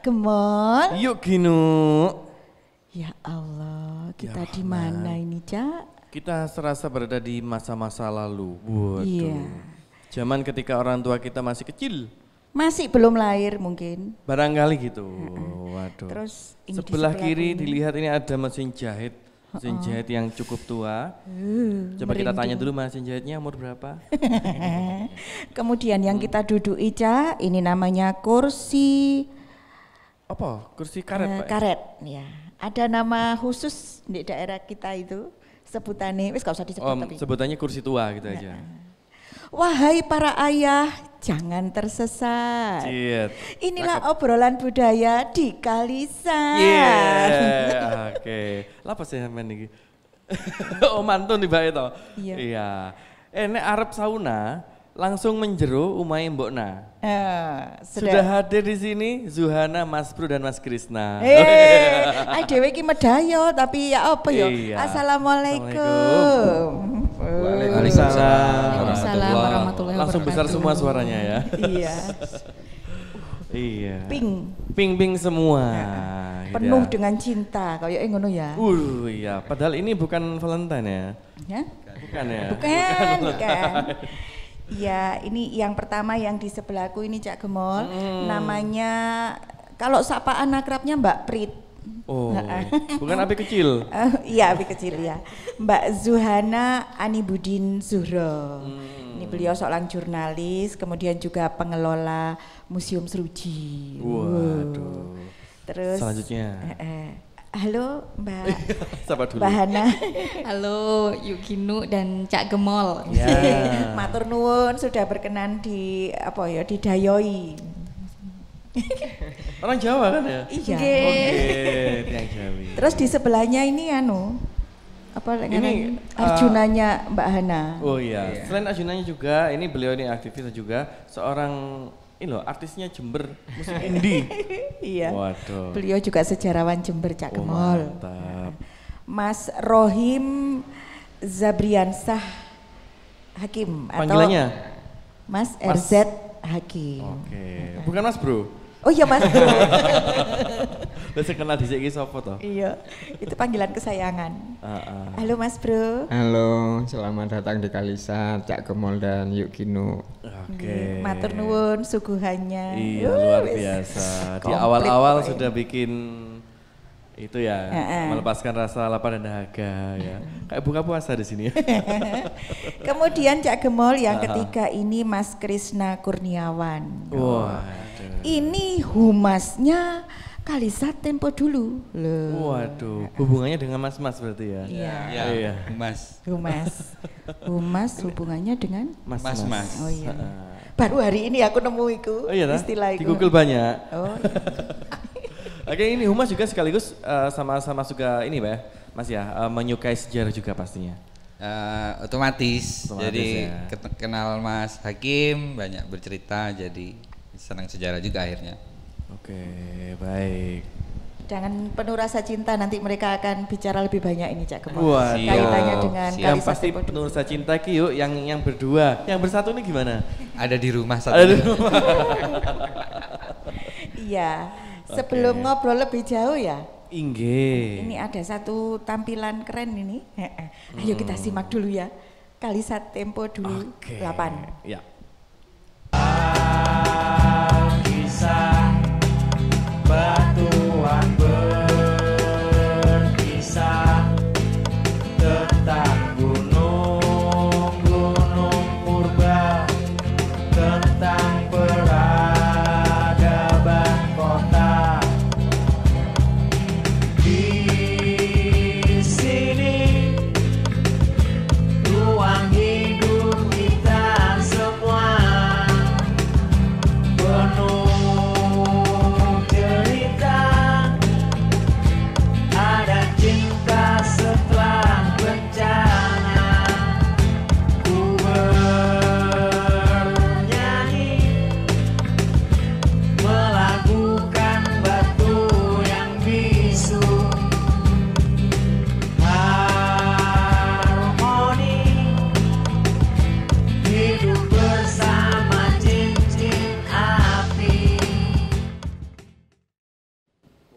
Gemol. Yuk Gino. Ya Allah, kita Ya di mana ini, Cak? Kita serasa berada di masa-masa lalu. Waduh. Iya. Zaman ketika orang tua kita masih kecil. Masih belum lahir mungkin. Barangkali gitu. Waduh. Terus ini sebelah di kiri ini. dilihat ini ada mesin jahit. Mesin jahit yang cukup tua. Coba kita tanya dulu mesin jahitnya umur berapa? Kemudian yang kita duduki, Cak, ini namanya kursi Apa? Kursi karet, Pak? karet, ya. Ada nama khusus di daerah kita itu sebutannya, wis gak usah disebut tapi. Sebutannya kursi tua gitu aja. Wahai para ayah, jangan tersesat. Ciet. Inilah obrolan budaya di Kalisan. Iya, oke. Lapa sih men iki? Oh mantun tiba itu. Iya. Iya. Nek arep sauna langsung menjeru umai Mbokna. Sudah hadir di sini Zuhana, Mas Bro dan Mas Krisna. Ay dhewe iki medayo tapi ya apa ya? Iya. Assalamualaikum. Waalaikumsalam warahmatullahi Langsung besar wabarakatuh. semua suaranya ya. Iya. Iya. Ping. Ping semua. Gitu Penuh ya. dengan cinta kayak ngono ya. Iya. Padahal ini bukan Valentine ya. Ya? Bukan ya. Bukan. Ya, ini yang pertama yang di sebelahku ini Cak Gemol. Namanya kalau sapaan akrabnya Mbak Prit. Oh, bukan api kecil. Iya, api kecil ya. Mbak Zuhana Anibudin Zuhro. Ini beliau seorang jurnalis, kemudian juga pengelola Museum Seruji. Waduh. Terus Selanjutnya. halo Mbak. Siapa dulu? Mbak Hana. Halo Yukinu dan Cak Gemol. Ya. Matur nuwun sudah berkenan di didayoi. Orang Jawa kan ya? Iya. Oke, tiang Jawi. Terus di sebelahnya ini Arjunanya Mbak Hana. Oh iya. Selain Arjunanya juga, ini beliau ini aktivis juga seorang ini loh artisnya Jember musik indie. Iya. Waduh. Beliau juga sejarawan Jember Cak Oh, Gemol. mantap. Mas Rohim Zabriansah Hakim Panggilannya? atau Mas RZ Hakim. Oke. Bukan Mas Bro. Oh iya Mas Bro. Udah kenal di sini sopo toh? Iya, itu panggilan kesayangan. Halo Mas Bro. Halo, selamat datang di Kalisan, Cak Gemol dan Yukinu. Oke. Matur nuwun suguhannya. Iya, luar Wis. biasa. Di Komplit awal-awal pokoknya. sudah bikin itu ya, melepaskan rasa lapar dan dahaga ya. Kayak buka puasa di sini. Kemudian Cak Gemol yang ketiga ini Mas Krisna Kurniawan. Waduh. Ini humasnya Kalisat Tempo dulu. Loh. Waduh, hubungannya dengan mas-mas berarti ya? Iya. Iya. Mas. Humas hubungannya dengan Mas-mas. Oh iya. Baru hari ini aku nemu itu Oh iya, istilah di itu. Google banyak. Oh. Oke, ini humas juga sekaligus sama-sama suka ini Pak, Mas ya, menyukai sejarah juga pastinya. Otomatis. Jadi ya. kenal Mas Hakim, banyak bercerita, jadi senang sejarah juga akhirnya. Oke, baik. Jangan penuh rasa cinta, nanti mereka akan bicara lebih banyak ini Cak Gemol. Waduh. Kaitannya dengan Siap. Yang Kalisat pasti Tempo dulu. penuh rasa cinta ki yuk, yang berdua, yang bersatu ini gimana? Ada di rumah satu. Ada di rumah. Iya. Sebelum ngobrol lebih jauh ya, Inggih. ini ada satu tampilan keren ini. Ayo kita simak dulu ya. Kalisat Tempo dulu 8. Ya. Kisah batuan berkisah tentang gunung-gunung purba, tentang peradaban kota. Di sini ruang hidup kita semua penuh cerita.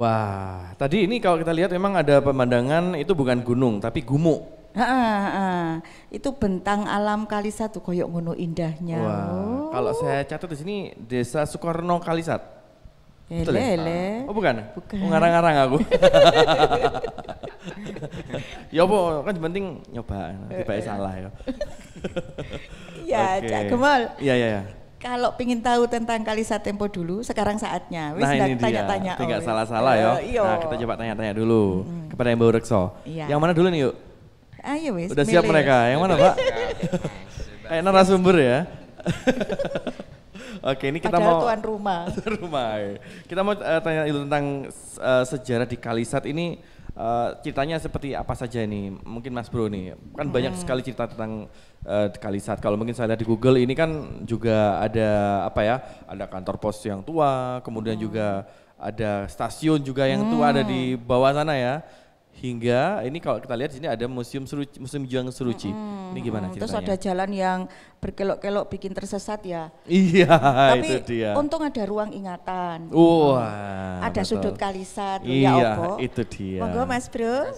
Wah, tadi ini kalau kita lihat memang ada pemandangan itu bukan gunung tapi gumuk. Itu bentang alam Kalisat tuh koyok ngono indahnya. Wah, kalau saya catat di sini Desa Sukorno Kalisat. Betul ya? Oh bukan? Bukan. Ngarang-ngarang aku. Ya apa, kan yang penting nyoba, tiba salah ya. Iya, Cak Gemol. Iya. Kalau pingin tahu tentang Kalisat Tempo dulu, sekarang saatnya. Wis Nah ini dia, tanya-tanya. tidak salah-salah ya. Nah kita coba tanya-tanya dulu kepada yang baru Rekso. Iya. Yang mana dulu nih yuk? Ayo wis. Udah siap milih. mereka, yang mana Pak? Kayak narasumber ya. Oke, ini kita Padahal mau tuan rumah. Kita mau tanya dulu tentang sejarah di Kalisat ini. Ceritanya seperti apa saja ini? Mungkin Mas Bro nih, kan banyak sekali cerita tentang Kalisat. Kalau mungkin saya lihat di Google ini kan juga ada apa ya? Ada kantor pos yang tua, kemudian juga ada stasiun juga yang tua ada di bawah sana ya. Hingga ini kalau kita lihat di sini ada Museum Juang Seruci. Ini gimana ceritanya? Terus ada jalan yang berkelok-kelok bikin tersesat ya. Iya, Tapi itu dia. untung ada ruang ingatan. Wah, Ada betul. sudut Kalisat. Iya, ya Opo. itu dia. Monggo Mas Bro.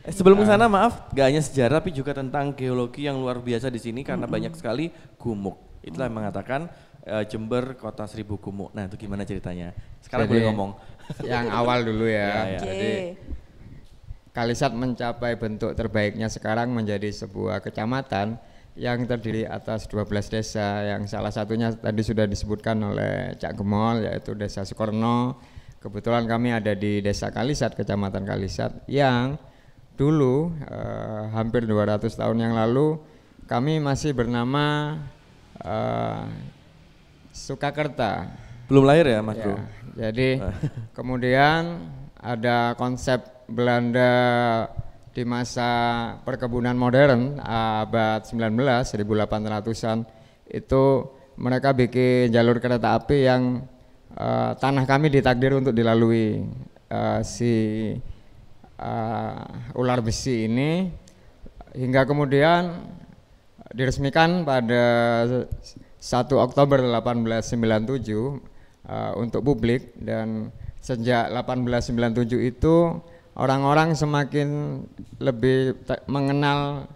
Sebelum ke sana maaf, gak hanya sejarah tapi juga tentang geologi yang luar biasa di sini karena banyak sekali gumuk. Itulah yang mengatakan Jember kota 1000 gumuk. Nah, itu gimana ceritanya? Sekarang Jadi, boleh ngomong. Yang awal dulu ya. Ya. Jadi Kalisat mencapai bentuk terbaiknya sekarang menjadi sebuah kecamatan yang terdiri atas 12 desa yang salah satunya tadi sudah disebutkan oleh Cak Gemol yaitu Desa Sukorno. Kebetulan kami ada di Desa Kalisat, Kecamatan Kalisat yang dulu hampir 200 tahun yang lalu kami masih bernama Sukakerta. Belum lahir ya Mas Bro? Jadi kemudian ada konsep Belanda di masa perkebunan modern abad 19 1800-an itu mereka bikin jalur kereta api yang tanah kami ditakdir untuk dilalui ular besi ini hingga kemudian diresmikan pada 1 Oktober 1897 untuk publik dan sejak 1897 itu orang-orang semakin lebih mengenal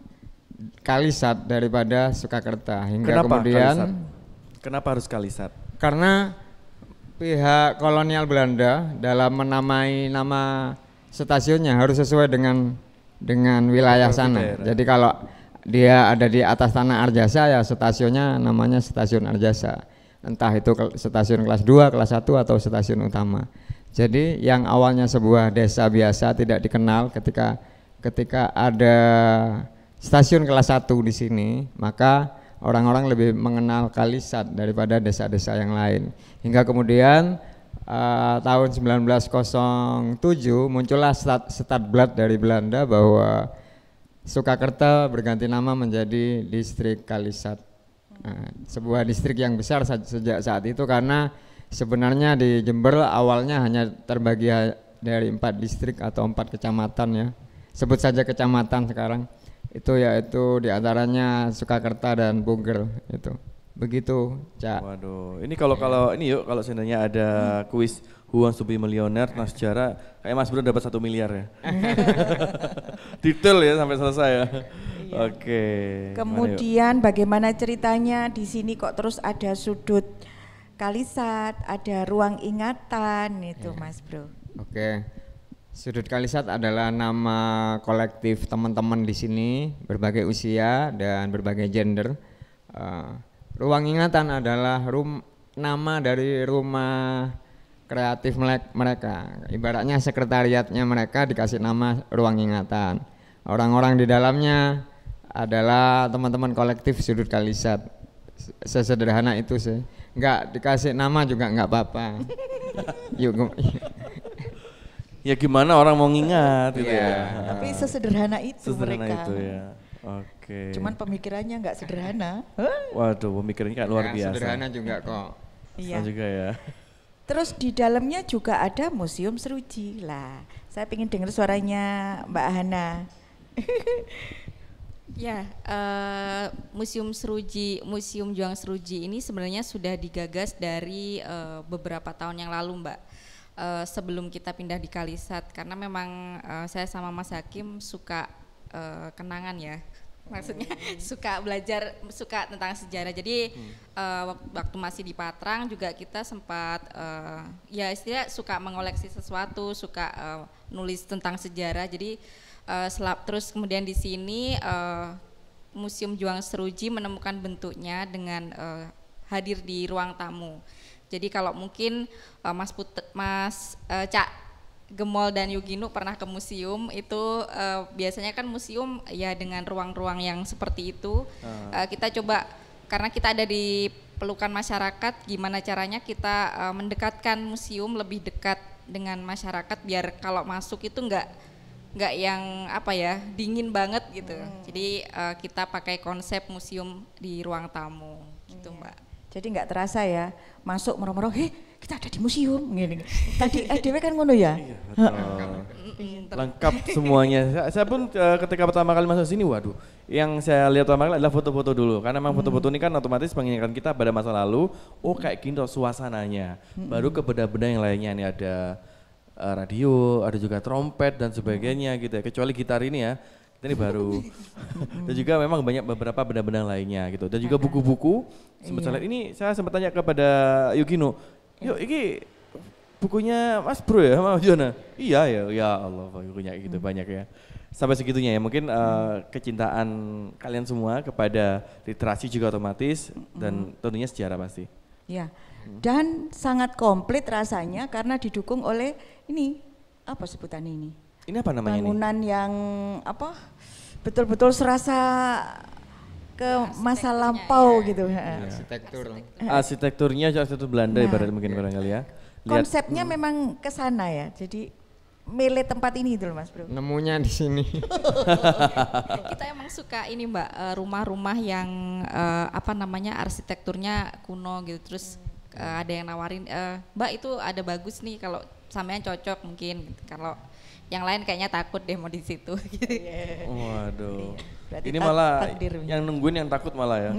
Kalisat daripada Sukakerta hingga Kenapa kemudian Kalisat? Kenapa harus Kalisat? Karena pihak kolonial Belanda dalam menamai nama stasiunnya harus sesuai dengan wilayah sana. Jadi kalau dia ada di atas tanah Arjasa ya stasiunnya namanya Stasiun Arjasa. Entah itu stasiun kelas 2, kelas 1 atau stasiun utama. Jadi yang awalnya sebuah desa biasa tidak dikenal ketika ada stasiun kelas 1 di sini, maka orang-orang lebih mengenal Kalisat daripada desa-desa yang lain. Hingga kemudian tahun 1907 muncullah Stadblad dari Belanda bahwa Sukakerta berganti nama menjadi distrik Kalisat. Sebuah distrik yang besar sejak saat itu karena sebenarnya di Jember awalnya hanya terbagi dari 4 distrik atau 4 kecamatan ya. Sebut saja kecamatan sekarang. Itu yaitu diantaranya Sukakerta dan Bungger itu. Begitu, Cak. Waduh, ini kalau ini yuk kalau seandainya ada kuis Who Wants to Be Millionaire tentang sejarah, kayak Mas Bro dapat 1 miliar ya. Detail ya sampai selesai ya. Iya. Oke. Kemudian bagaimana ceritanya di sini kok terus ada sudut Kalisat, ada ruang ingatan itu Mas Bro. Oke. Sudut Kalisat adalah nama kolektif teman-teman di sini berbagai usia dan berbagai gender. Ruang ingatan adalah nama dari rumah kreatif mereka. Ibaratnya sekretariatnya mereka dikasih nama ruang ingatan. Orang-orang di dalamnya adalah teman-teman kolektif Sudut Kalisat. Sesederhana itu sih. Enggak dikasih nama juga enggak apa-apa. Ya gimana orang mau ngingat gitu ya. Tapi sesederhana itu Sesederhana mereka. itu ya. Oke. Cuman pemikirannya enggak sederhana. Waduh, pemikirannya kayak luar biasa. Sederhana juga kok. Iya. Juga ya. Terus di dalamnya juga ada Museum Seruci lah. Saya ingin dengar suaranya Mbak Hana. Ya, Museum Juang Seruji ini sebenarnya sudah digagas dari beberapa tahun yang lalu, Mbak. sebelum kita pindah di Kalisat, karena memang saya sama Mas Hakim suka kenangan ya. Maksudnya suka belajar, suka tentang sejarah. Jadi waktu masih di Patrang juga kita sempat ya istilahnya suka mengoleksi sesuatu, suka nulis tentang sejarah. Jadi terus kemudian di sini Museum Juang Seruji menemukan bentuknya dengan hadir di ruang tamu. Jadi kalau mungkin Cak Gemol dan Yuginu pernah ke museum itu biasanya kan museum ya dengan ruang-ruang yang seperti itu kita coba, karena kita ada di pelukan masyarakat, gimana caranya kita mendekatkan museum lebih dekat dengan masyarakat biar kalau masuk itu nggak yang apa ya dingin banget gitu. Jadi kita pakai konsep museum di ruang tamu gitu Mbak. Jadi nggak terasa ya masuk moro-moro, kita ada di museum gini. Tadi dewe kan ngono ya. Iya, betul. Lengkap semuanya. Saya pun ketika pertama kali masuk sini, waduh, yang saya lihat pertama kali adalah foto-foto dulu, karena memang foto-foto ini kan otomatis mengingatkan kita pada masa lalu. Oh kayak gini tuh suasananya. Baru ke benda-benda yang lainnya, ini ada radio, ada juga trompet dan sebagainya gitu ya. Kecuali gitar ini ya, ini baru. Dan juga memang banyak beberapa benda-benda lainnya gitu. Dan juga buku-buku. Ini saya sempat tanya kepada Yugino, yuk ini bukunya Mas Bro ya, Mas Jona? Iya ya Allah bukunya gitu banyak ya. Sampai segitunya ya, mungkin kecintaan kalian semua kepada literasi juga otomatis dan tentunya sejarah pasti. Ya, dan sangat komplit rasanya karena didukung oleh ini, apa sebutan ini? Ini apa namanya bangunan yang apa betul-betul serasa ke masa lampau gitu. Arsitekturnya arsitektur Belanda ibarat mungkin barangkali ya. Konsepnya memang ke sana ya, jadi milih tempat ini itu loh Mas Bro. Nemunya di sini. Kita emang suka ini Mbak, rumah-rumah yang arsitekturnya kuno gitu. Terus ada yang nawarin, Mbak itu ada bagus nih kalau sampean cocok mungkin. Kalau yang lain kayaknya takut deh mau di situ. Waduh. Berarti ini malah takdirnya. yang nungguin yang takut malah ya.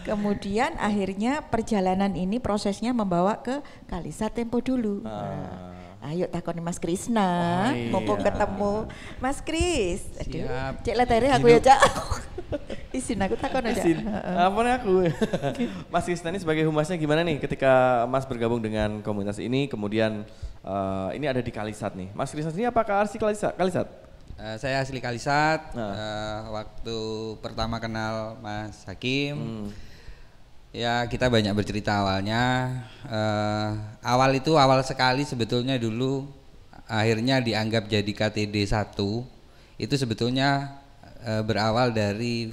Kemudian akhirnya perjalanan ini prosesnya membawa ke Kalisat Tempo dulu. Ayo takoni Mas Krisna, mumpung ketemu Mas Kris. Aduh, cek letere aku ya Cak. Izin aku takon aja. Apa nih aku? Mas Krisna ini sebagai humasnya gimana nih ketika Mas bergabung dengan komunitas ini, kemudian ini ada di Kalisat nih. Mas Krisna ini apakah asli Kalisat? Saya asli Kalisat. Waktu pertama kenal Mas Hakim. Ya kita banyak bercerita awalnya, awal sekali sebetulnya dulu akhirnya dianggap jadi KTD 1 itu sebetulnya berawal dari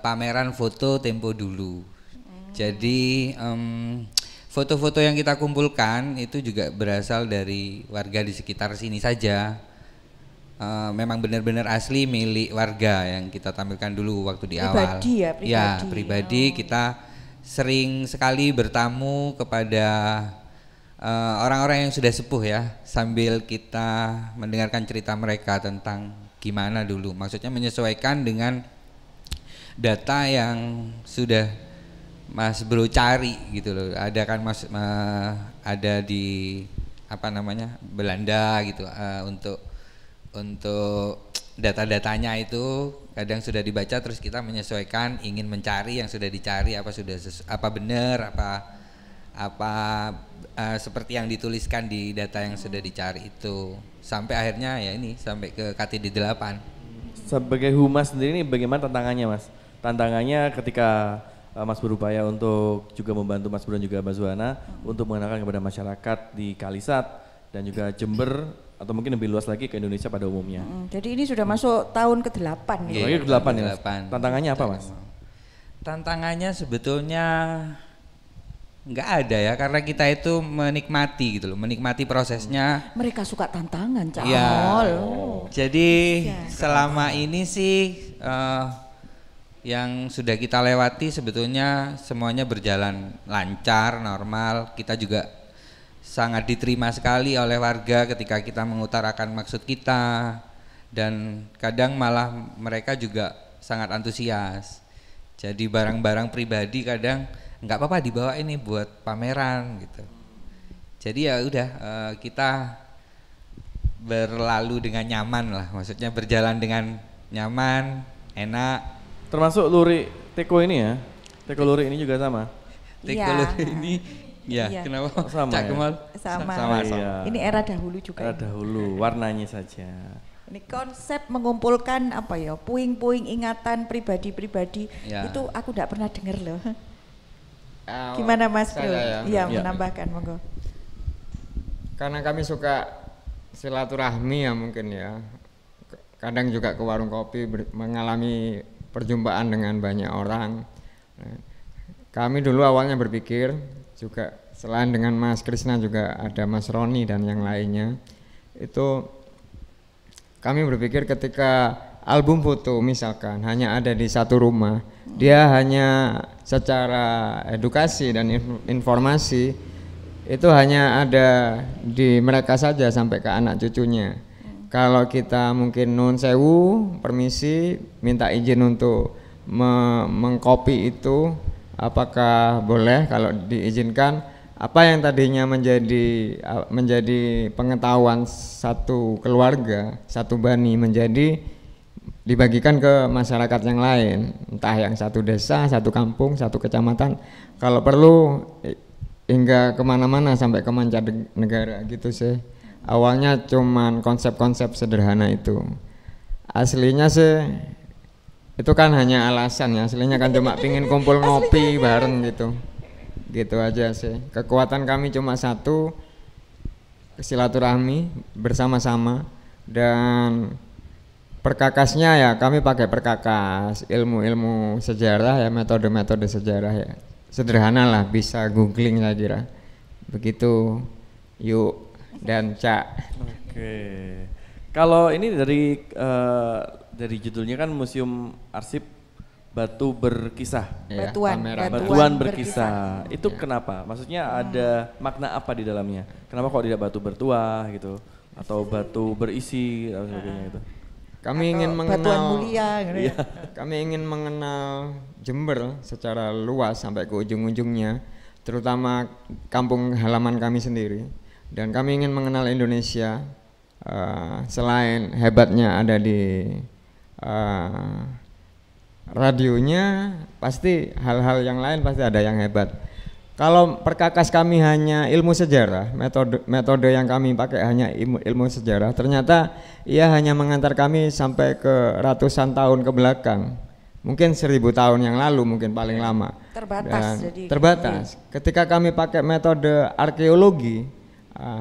pameran foto Tempo dulu. Jadi foto-foto yang kita kumpulkan itu juga berasal dari warga di sekitar sini saja. Memang benar-benar asli milik warga yang kita tampilkan dulu waktu di awal. Pribadi ya, pribadi. Ya, pribadi. Kita sering sekali bertamu kepada orang-orang yang sudah sepuh ya, sambil kita mendengarkan cerita mereka tentang gimana dulu. Maksudnya menyesuaikan dengan data yang sudah Mas Bro cari gitu loh. Ada kan Mas ada di Belanda gitu untuk data-datanya itu kadang sudah dibaca, terus kita menyesuaikan, ingin mencari yang sudah dicari apa benar seperti yang dituliskan di data yang sudah dicari itu, sampai akhirnya ya ini sampai ke KTD 8. Sebagai humas sendiri ini bagaimana tantangannya Mas? Tantangannya ketika Mas berupaya untuk juga membantu Mas Bro dan juga Mbak Zuhana untuk mengenalkan kepada masyarakat di Kalisat dan juga Jember atau mungkin lebih luas lagi ke Indonesia pada umumnya. Jadi ini sudah masuk tahun ke-8 gitu. Lagi ke-8 ya Mas? Tantangannya apa Mas? Tantangannya sebetulnya nggak ada ya, karena kita itu menikmati gitu loh, menikmati prosesnya. Mereka suka tantangan, Cak. Ya, jadi selama ini sih yang sudah kita lewati sebetulnya semuanya berjalan lancar, normal. Kita juga sangat diterima sekali oleh warga ketika kita mengutarakan maksud kita, dan kadang malah mereka juga sangat antusias. Jadi barang-barang pribadi kadang nggak apa-apa dibawa ini buat pameran gitu. Jadi ya udah kita berlalu dengan nyaman lah, maksudnya berjalan dengan nyaman, enak. Termasuk Luri Teko ini ya? Teko Luri ini juga sama? Teko Luri ini ya, kenapa? Sama Cak ya? Kemal? Sama. Iya. Ini era dahulu juga. Era dahulu, warnanya saja. Ini konsep mengumpulkan apa ya, puing-puing ingatan pribadi-pribadi, Ya. itu aku tidak pernah dengar loh. Gimana Mas Bro? Iya, menambahkan monggo. Karena kami suka silaturahmi ya mungkin ya. Kadang juga ke warung kopi mengalami perjumpaan dengan banyak orang. Nah, kami dulu awalnya berpikir juga selain dengan Mas Krisna juga ada Mas Roni dan yang lainnya. Itu kami berpikir ketika album foto misalkan hanya ada di satu rumah, dia hanya secara edukasi dan informasi itu hanya ada di mereka saja sampai ke anak cucunya. Kalau kita mungkin nun sewu, permisi, minta izin untuk mengcopy itu, apakah boleh? Kalau diizinkan, apa yang tadinya menjadi pengetahuan satu keluarga, satu bani menjadi dibagikan ke masyarakat yang lain, entah yang satu desa, satu kampung, satu kecamatan, kalau perlu hingga kemana-mana sampai ke mancanegara gitu sih. Awalnya cuman konsep-konsep sederhana itu. Aslinya sih itu kan hanya alasan ya, aslinya kan cuma pingin kumpul ngopi bareng gitu. Gitu aja sih. Kekuatan kami cuma satu, silaturahmi bersama-sama, dan perkakasnya ya kami pakai perkakas ilmu-ilmu sejarah ya, metode-metode sejarah ya. Sederhana lah, bisa googling saya kira. Begitu yuk dan Cak. Oke. Kalau ini dari judulnya kan Museum Arsip Batu Berkisah. Ya, Batuan berkisah. Itu kenapa? Maksudnya ada makna apa di dalamnya? Kenapa kok tidak batu bertuah gitu? Atau batu berisi atau sebagainya itu? Kami ingin batuan mengenal mulia gitu ya. Kami ingin mengenal Jember secara luas sampai ke ujung-ujungnya, terutama kampung halaman kami sendiri. Dan kami ingin mengenal Indonesia, selain hebatnya ada di radionya, pasti hal-hal yang lain pasti ada yang hebat. Kalau perkakas kami hanya ilmu sejarah, metode yang kami pakai hanya ilmu sejarah, ternyata ia hanya mengantar kami sampai ke ratusan tahun ke belakang, mungkin 1000 tahun yang lalu mungkin paling lama. Terbatas. Ketika kami pakai metode arkeologi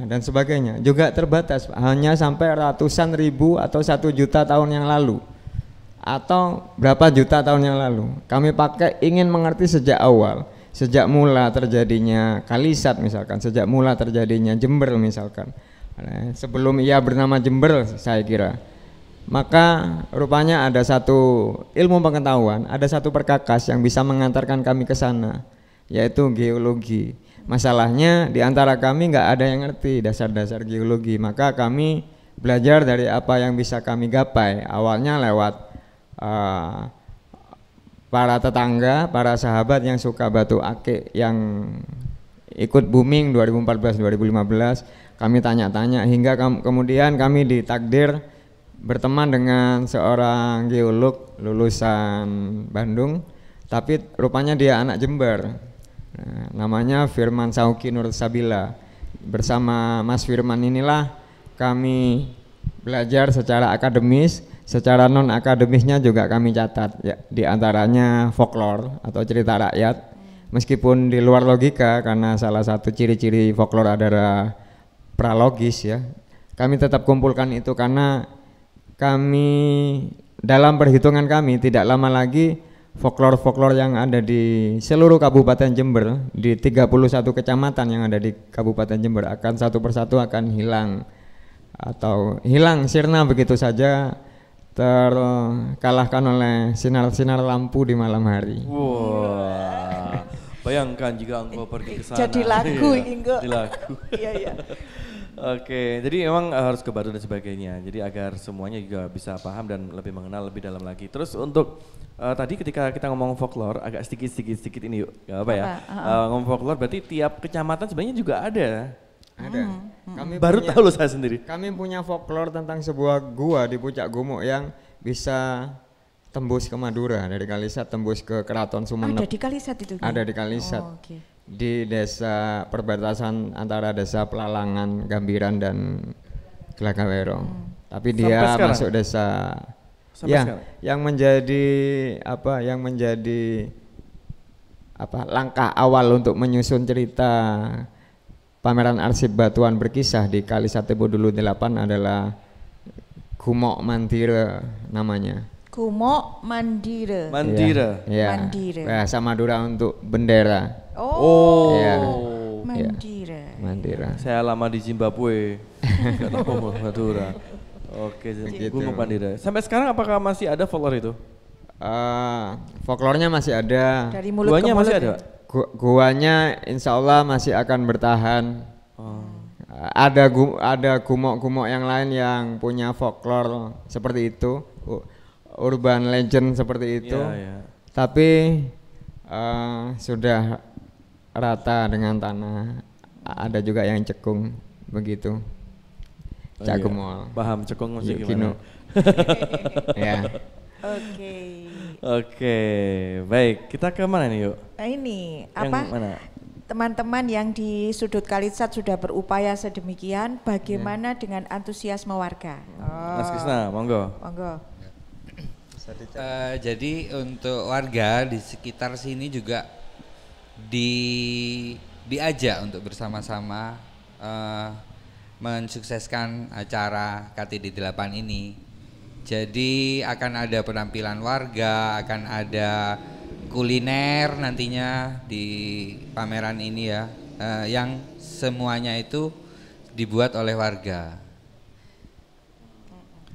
dan sebagainya juga terbatas, hanya sampai ratusan ribu atau 1 juta tahun yang lalu. Atau berapa juta tahun yang lalu. Kami pakai ingin mengerti sejak awal, sejak mula terjadinya Kalisat misalkan, sejak mula terjadinya Jember misalkan. Sebelum ia bernama Jember saya kira. Maka rupanya ada satu ilmu pengetahuan, ada satu perkakas yang bisa mengantarkan kami ke sana, yaitu geologi. Masalahnya di antara kami nggak ada yang ngerti dasar-dasar geologi, maka kami belajar dari apa yang bisa kami gapai. Awalnya lewat para tetangga, para sahabat yang suka batu akik yang ikut booming 2014-2015, kami tanya-tanya hingga kemudian kami ditakdir berteman dengan seorang geolog lulusan Bandung, tapi rupanya dia anak Jember. Namanya Firman Sauki Nur Sabila. Bersama Mas Firman inilah kami belajar secara akademis. Secara non akademisnya juga kami catat ya, di antaranya folklore atau cerita rakyat, meskipun di luar logika karena salah satu ciri-ciri folklore adalah pralogis ya. Kami tetap kumpulkan itu karena kami dalam perhitungan kami tidak lama lagi folklore-folklore yang ada di seluruh Kabupaten Jember, di 31 kecamatan yang ada di Kabupaten Jember akan satu persatu akan hilang atau hilang sirna begitu saja, terkalahkan oleh sinar-sinar lampu di malam hari. Wah, bayangkan jika engkau pergi ke sana. Jadi lagu ini kok. Jadi lagu. Iya. Oke, jadi memang harus ke Batu dan sebagainya. Jadi agar semuanya juga bisa paham dan lebih mengenal lebih dalam lagi. Terus untuk tadi ketika kita ngomong folklore agak sedikit ini yuk, gak apa ya. Ngomong folklore berarti tiap kecamatan sebenarnya juga ada Ada. Kami Baru punya- tahu loh saya sendiri. Kami punya folklore tentang sebuah gua di Puncak Gumuk yang bisa tembus ke Madura, dari Kalisat tembus ke Keraton Ada Sumenep. di Kalisat itu? Ada di Kalisat. Oh, oke. Di desa perbatasan antara desa Pelalangan, Gambiran dan Gelagawero. Tapi dia Sampai sekarang? masuk desa Sampai ya sekarang? yang menjadi yang menjadi langkah awal untuk menyusun cerita pameran arsip batuan berkisah di Kalisat Tempo Dulu 8 adalah Gumok Mandira namanya. Gumok Mandira. Mandira. Ya, Mandira. bahasa Madura untuk bendera. Oh, Iya. Mandira. Mandira. Saya lama di Zimbabwe. Gak tahu Madura. Oke, Begitu. Gumuk Mandira. Sampai sekarang apakah masih ada folklore itu? Folklornya masih ada. Dari mulut Guanya ke mulut. masih ya? ada? Guanya insya Allah masih akan bertahan. Ada gumok-gumok yang lain yang punya folklore seperti itu, urban legend seperti itu. Iya, iya. Tapi sudah rata dengan tanah. Ada juga yang cekung begitu. Oh, Cak iya. Gumol. Paham cekung maksudnya Yuk, gimana? Ya. Oke. Oke, baik. Kita ke mana nih yuk? Nah ini Yang apa? mana? Teman-teman yang di sudut Kalisat sudah berupaya sedemikian, bagaimana dengan antusiasme warga? Mas Krisna, monggo. Monggo. Jadi untuk warga di sekitar sini juga diajak untuk bersama-sama mensukseskan acara KTD 8 ini. Jadi akan ada penampilan warga, akan ada kuliner nantinya di pameran ini ya, yang semuanya itu dibuat oleh warga.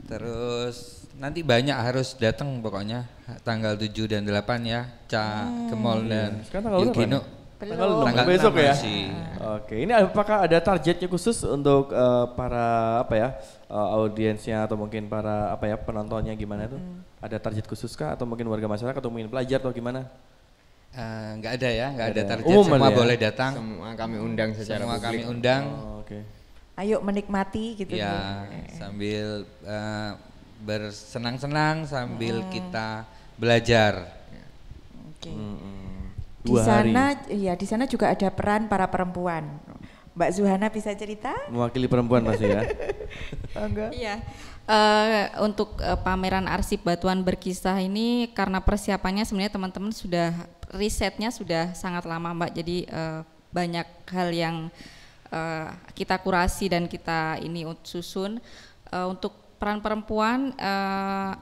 Terus nanti banyak harus datang pokoknya tanggal 7 dan 8 ya, Cak Gemol dan Sekarang tanggal berapa Yugino. Tanggal 6, Tanggal besok 6 ya. masih. Oke, ini apakah ada targetnya khusus untuk para audiensnya atau mungkin para penontonnya gimana tuh? Ada target khusus kah atau mungkin warga masyarakat atau mungkin pelajar atau gimana? Nggak ada ya, nggak ada Nggak ada. target, Umum semua ya? boleh datang, Semua kami undang secara semua publik. kami undang. Oh, oke. Ayo menikmati gitu Ya, sambil bersenang-senang sambil kita belajar. Oke. Di 2 hari. sana ya di sana juga ada peran para perempuan. Mbak Zuhana bisa cerita? Mewakili perempuan pasti ya. Monggo. Iya. Untuk pameran arsip batuan berkisah ini karena persiapannya sebenarnya teman-teman sudah risetnya sudah sangat lama Mbak. Jadi banyak hal yang kita kurasi dan kita ini susun. Untuk peran perempuan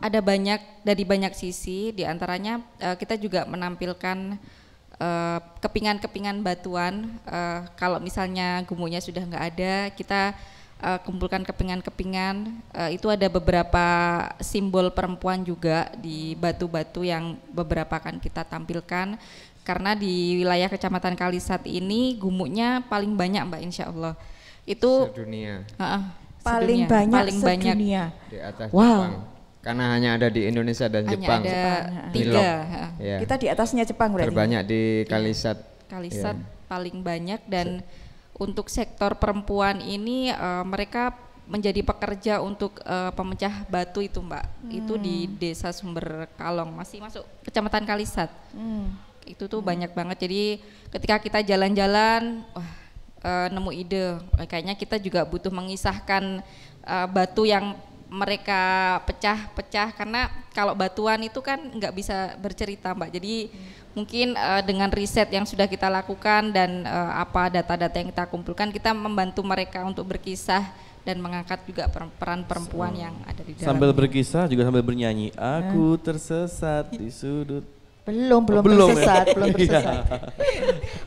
ada banyak dari banyak sisi. Di antaranya kita juga menampilkan kepingan-kepingan batuan. Kalau misalnya gumuknya sudah nggak ada, kita kumpulkan kepingan-kepingan. Itu ada beberapa simbol perempuan juga di batu-batu yang beberapa akan kita tampilkan. Karena di wilayah Kecamatan Kalisat ini gumuknya paling banyak Mbak, insya Allah. Itu Sedunia Paling sedunia, banyak paling banyak. sedunia. di atas Wow. Jepang. Karena hanya ada di Indonesia dan Hanya Jepang. ada Jepang, 3. Ya. Kita di atasnya Jepang berarti. Terbanyak di Kalisat. Kalisat paling banyak dan untuk sektor perempuan ini mereka menjadi pekerja untuk pemecah batu itu Mbak. Itu di Desa Sumber Kalong, masih masuk Kecamatan Kalisat. Itu tuh banyak banget. Jadi ketika kita jalan-jalan, wah nemu ide. Kayaknya kita juga butuh mengisahkan batu yang mereka pecah-pecah, karena kalau batuan itu kan nggak bisa bercerita Mbak. Jadi mungkin dengan riset yang sudah kita lakukan dan apa data-data yang kita kumpulkan, kita membantu mereka untuk berkisah dan mengangkat juga peran perempuan yang ada di dalam. Sambil berkisah juga sambil bernyanyi. Aku tersesat di sudut. Belum belum tersesat, ya? belum tersesat.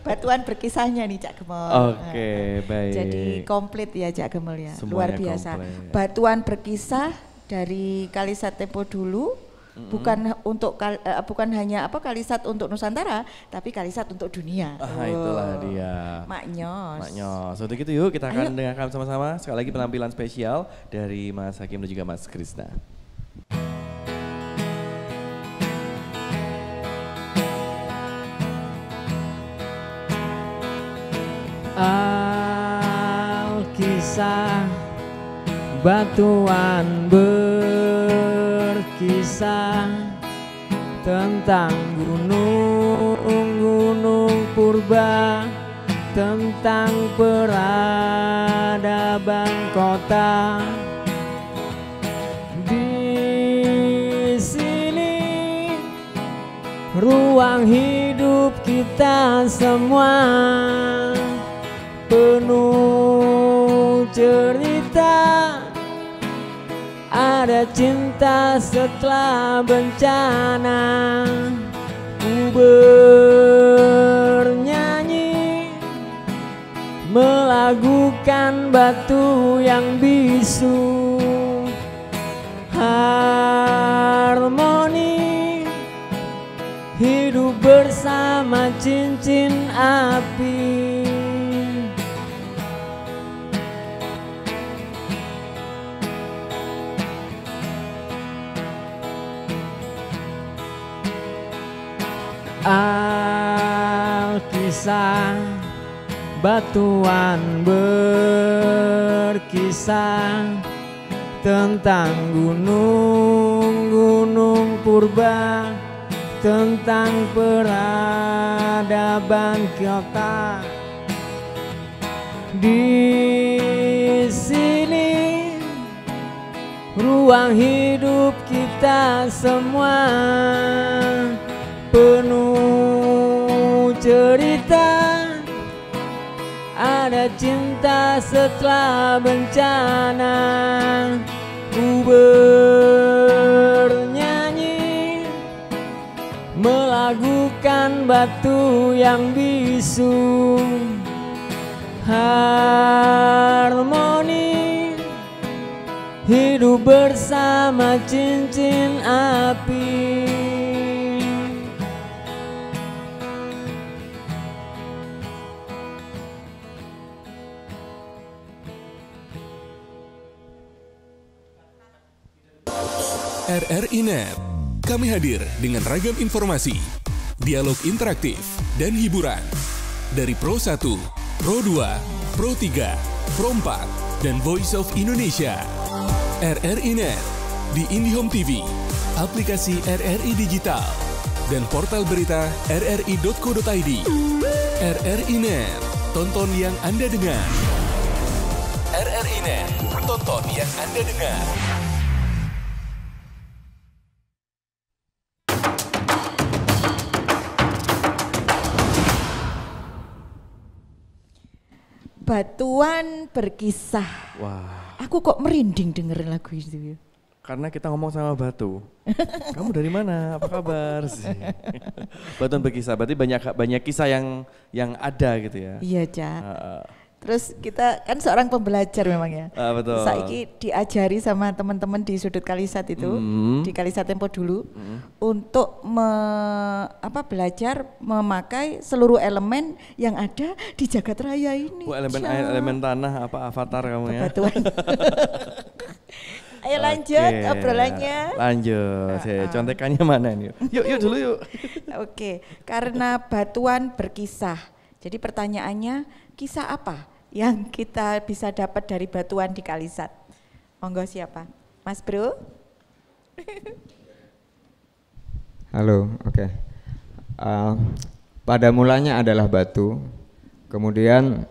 Batuan berkisahnya nih Cak Gemol. Oke, baik. Jadi komplit ya Cak Gemol ya, luar Semuanya biasa. komplit. Batuan berkisah dari Kalisat Tempo Dulu, bukan hanya Kalisat untuk Nusantara, tapi Kalisat untuk dunia. Itulah dia. Maknyos. Maknyos. Untuk itu yuk kita akan dengarkan sama-sama sekali lagi penampilan spesial dari Mas Hakim dan juga Mas Krisna. kisah batuan berkisah tentang gunung-gunung purba, tentang peradaban kota. Di sini ruang hidup kita semua penuh cerita. Ada cinta setelah bencana. Ku bernyanyi melagukan batu yang bisu. Harmoni hidup bersama cincin api. Alkisah batuan berkisah tentang gunung-gunung purba, tentang peradaban kota. Di sini ruang hidup kita semua penuh cerita. Ada cinta setelah bencana. Ku bernyanyi melagukan batu yang bisu. Harmoni hidup bersama cincin api. RRI Net, kami hadir dengan ragam informasi, dialog interaktif, dan hiburan. Dari Pro 1, Pro 2, Pro 3, Pro 4, dan Voice of Indonesia. RRI Net, di IndiHome TV, aplikasi RRI Digital, dan portal berita rri.co.id. RRI Net, tonton yang Anda dengar. RRI Net, tonton yang Anda dengar. Batuan berkisah. Wah. Aku kok merinding dengerin lagu itu. Karena kita ngomong sama batu. Kamu dari mana? Apa kabar? Batuan berkisah. Berarti banyak kisah yang ada gitu ya. Iya, Cak. Terus kita kan seorang pembelajar memang ya. Betul. Saiki diajari sama teman-teman di sudut Kalisat itu, di Kalisat Tempo dulu, untuk belajar memakai seluruh elemen yang ada di jagat raya ini. Elemen air, elemen tanah, apa avatar kamu ya? Batuan. Ayo lanjut obrolannya. Lanjut, contekannya mana nih? Yuk dulu yuk. Oke, karena batuan berkisah. Jadi pertanyaannya, kisah apa yang kita bisa dapat dari batuan di Kalisat? Monggo siapa? Mas Bro? Halo, oke. Pada mulanya adalah batu, kemudian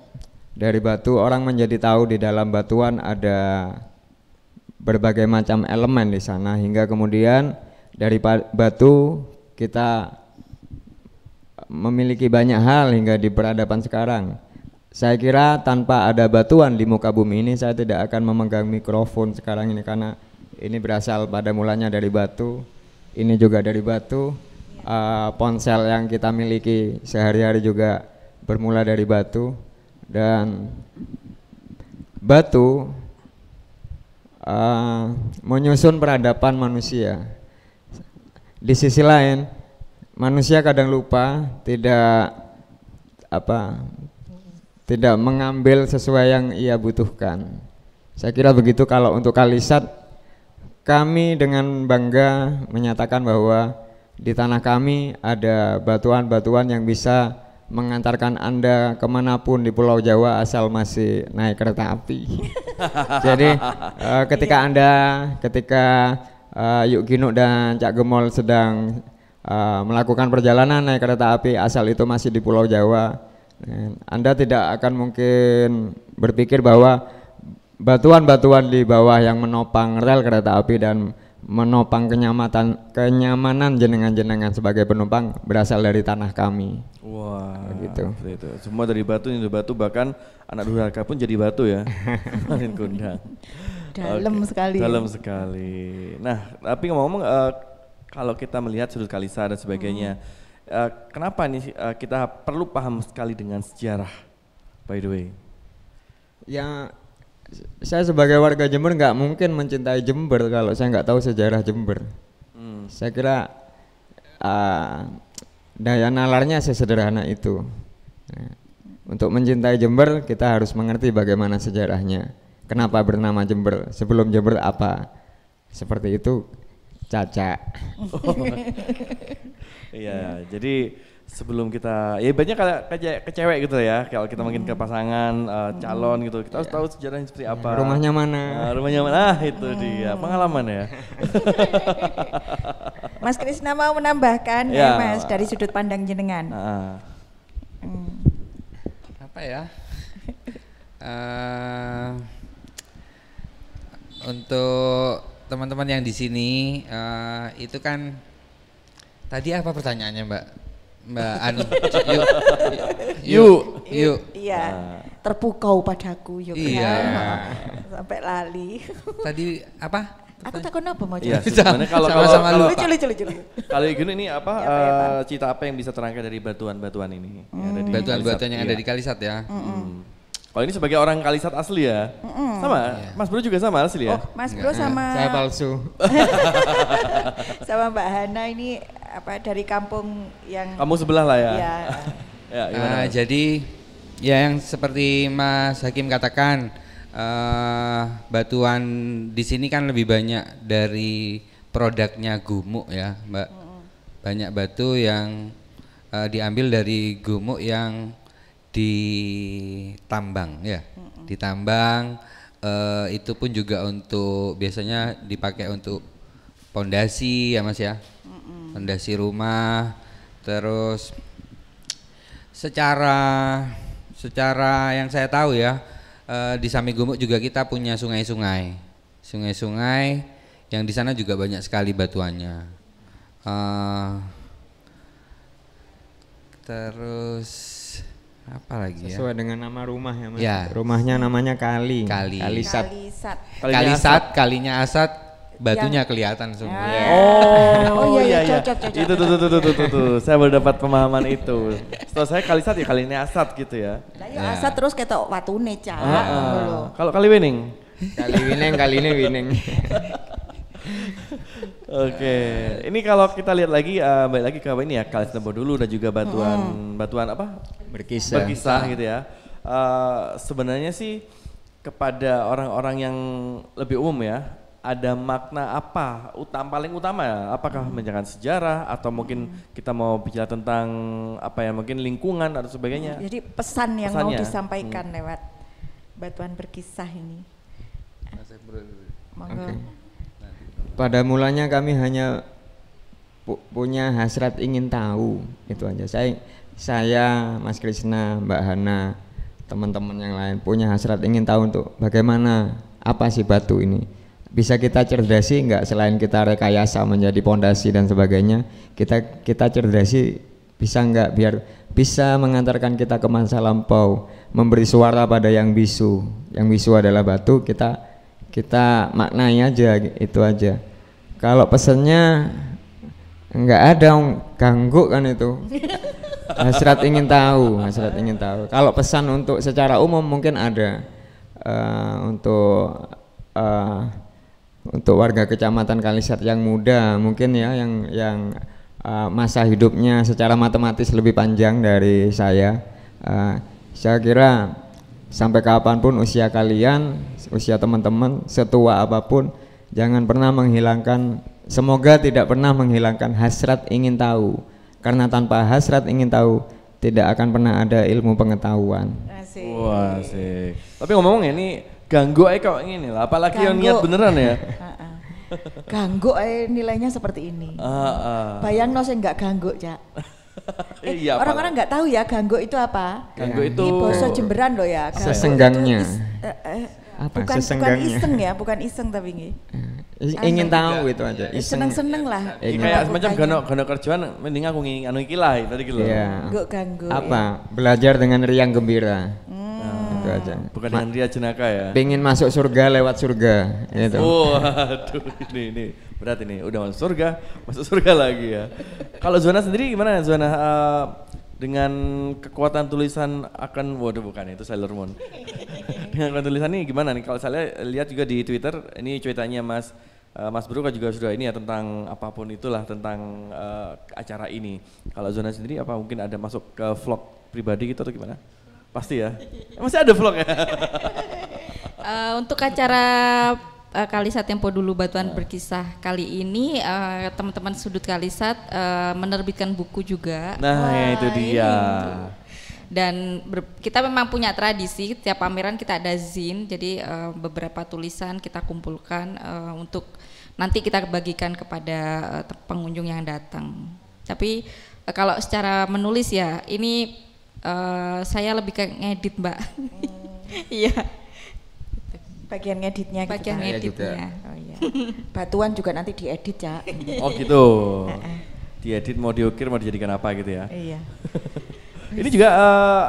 dari batu orang menjadi tahu di dalam batuan ada berbagai macam elemen di sana, hingga kemudian dari batu kita memiliki banyak hal hingga di peradaban sekarang. Saya kira tanpa ada batuan di muka bumi ini saya tidak akan memegang mikrofon sekarang ini, karena ini berasal pada mulanya dari batu, ini juga dari batu, ponsel yang kita miliki sehari-hari juga bermula dari batu, dan batu menyusun peradaban manusia. Di sisi lain, manusia kadang lupa, tidak mengambil sesuai yang ia butuhkan. Saya kira begitu. Kalau untuk Kalisat, kami dengan bangga menyatakan bahwa di tanah kami ada batuan-batuan yang bisa mengantarkan Anda kemanapun di Pulau Jawa asal masih naik kereta api. Jadi ketika Yuk Gino dan Cak Gemol sedang melakukan perjalanan naik kereta api asal itu masih di Pulau Jawa, Anda tidak akan mungkin berpikir bahwa batuan-batuan di bawah yang menopang rel kereta api dan menopang kenyamanan jenengan-jenengan sebagai penumpang berasal dari tanah kami. Wah, gitu. Itu. Semua dari batu, ini dari batu, bahkan anak durhaka pun jadi batu ya. Kemarin kondang. Dalam sekali. Dalam sekali. Nah, tapi ngomong-ngomong kalau kita melihat sudut Kalisa dan sebagainya, kenapa nih kita perlu paham sekali dengan sejarah, by the way? Ya, saya sebagai warga Jember nggak mungkin mencintai Jember kalau saya nggak tahu sejarah Jember. Saya kira daya nalarnya sesederhana itu. Nah, untuk mencintai Jember kita harus mengerti bagaimana sejarahnya. Kenapa bernama Jember? Sebelum Jember apa? Seperti itu, Caca. Iya, jadi sebelum kita, ya banyak ke cewek gitu ya, kalau kita mungkin ke pasangan, calon gitu, kita harus tahu sejarahnya seperti apa. Rumahnya mana? Rumahnya mana? Itu dia, pengalaman ya. Mas Krisna mau menambahkan ya Mas dari sudut pandang jenengan. Apa ya? Untuk teman-teman yang di sini itu kan tadi apa pertanyaannya Mbak Anu? Yuk. Iya. Terpukau padaku yuk. Iya. Sampai lali. Tadi apa? Aku takut apa mau Iya, jawab? sebenarnya kalau lucu. Kalau gini ini apa cerita apa yang bisa terangkat dari batuan-batuan ini? Batuan-batuan yang ada di Kalisat ya. Kalau ini sebagai orang Kalisat asli ya, sama. Mas Bro juga sama asli ya. Mas Bro sama. Saya palsu. Sama Mbak Hana ini apa dari kampung yang. Kamu sebelah lah ya. Iya. Ya, jadi ya yang seperti Mas Hakim katakan. Batuan di sini kan lebih banyak dari produknya gumuk ya Mbak. Banyak batu yang diambil dari gumuk yang ditambang ya. Ditambang itu pun juga untuk biasanya dipakai untuk pondasi ya Mas ya. Pondasi rumah. Terus secara yang saya tahu ya, di samping gumuk juga kita punya sungai-sungai yang di sana juga banyak sekali batuannya. Terus apa lagi ya? Sesuai dengan nama rumah ya Mas. Ya. Rumahnya namanya Kalisat. Kalinya Asat, batunya kelihatan semua. Oh iya. Cocok. Itu tuh. Saya baru dapat pemahaman itu. Setelah saya Kalisat ya Kalinya Asat gitu ya. Lah ya Asat terus ketok watune Cak. Kalau kali winning. Kali ini winning. Oke, ini kalau kita lihat lagi balik lagi ke ini ya Kalisat Tempo dulu dan juga batuan apa? Berkisah gitu ya. Sebenarnya sih kepada orang-orang yang lebih umum ya, ada makna apa paling utama ya? Apakah menjaga sejarah atau mungkin kita mau bicara tentang apa ya, mungkin lingkungan atau sebagainya? Jadi pesannya mau disampaikan lewat batuan berkisah ini. Okay. Pada mulanya kami hanya punya hasrat ingin tahu, itu aja. Saya Mas Krisna, Mbak Hana, teman-teman yang lain punya hasrat ingin tahu untuk bagaimana, apa sih batu ini. Bisa kita cerdasi enggak selain kita rekayasa menjadi pondasi dan sebagainya, kita cerdasi bisa enggak biar bisa mengantarkan kita ke masa lampau, memberi suara pada yang bisu. Yang bisu adalah batu, kita maknai aja, itu aja. Kalau pesannya enggak ada ganggu kan itu. Hasrat ingin tahu. Kalau pesan untuk secara umum mungkin ada untuk warga Kecamatan Kalisat yang muda mungkin ya yang masa hidupnya secara matematis lebih panjang dari saya. Saya kira sampai kapanpun usia kalian, usia teman-teman, setua apapun, jangan pernah menghilangkan, semoga tidak pernah menghilangkan hasrat ingin tahu. Karena tanpa hasrat ingin tahu, tidak akan pernah ada ilmu pengetahuan. Asik. Wah, asik. Tapi ngomong ini ganggu aja kok ini lah, apalagi yang niat beneran ya. Ganggu nilainya seperti ini. Bayang no sing nggak ganggu, Cak. Iya, orang-orang nggak tahu ya ganggu itu apa. Ganggu itu Ini basa Jemberan loh ya. Sesenggangnya. Bukan iseng ya, bukan iseng tapi ini. Ingin tahu itu aja. Seneng-seneng lah. Kayak semacam gano kerjaan, mending aku ngingin anu iki lah tadi gitu. Iya. Ganggu. Apa? Belajar dengan riang gembira. Itu aja. Bukan dengan ria jenaka ya. Pengen masuk surga lewat surga gitu. Waduh, ini berat ini. Udah masuk surga lagi ya. Kalau Zuhana sendiri gimana Zuhana? Dengan kekuatan tulisan akan, waduh bukan itu Sailor Moon. Dengan kekuatan tulisan ini gimana nih? Kalau saya lihat juga di Twitter, ini ceritanya Mas Bro juga sudah ini ya tentang apapun itulah tentang acara ini. Kalau Zuhana sendiri apa mungkin ada masuk ke vlog pribadi gitu atau gimana? Pasti ya? Masih ada vlog ya? Untuk acara Kalisat Tempo Dulu Batuan Berkisah kali ini teman-teman Sudut Kalisat menerbitkan buku juga. Nah ya itu dia. Dan kita memang punya tradisi tiap pameran kita ada zin, jadi beberapa tulisan kita kumpulkan untuk nanti kita bagikan kepada pengunjung yang datang. Tapi kalau secara menulis ya ini saya lebih ke ngedit Mbak. Iya. Bagian ngeditnya bagian ngeditnya. Oh iya. Batuan juga nanti diedit ya. Oh gitu. Diedit mau diukir mau dijadikan apa gitu ya. Iya. Ini juga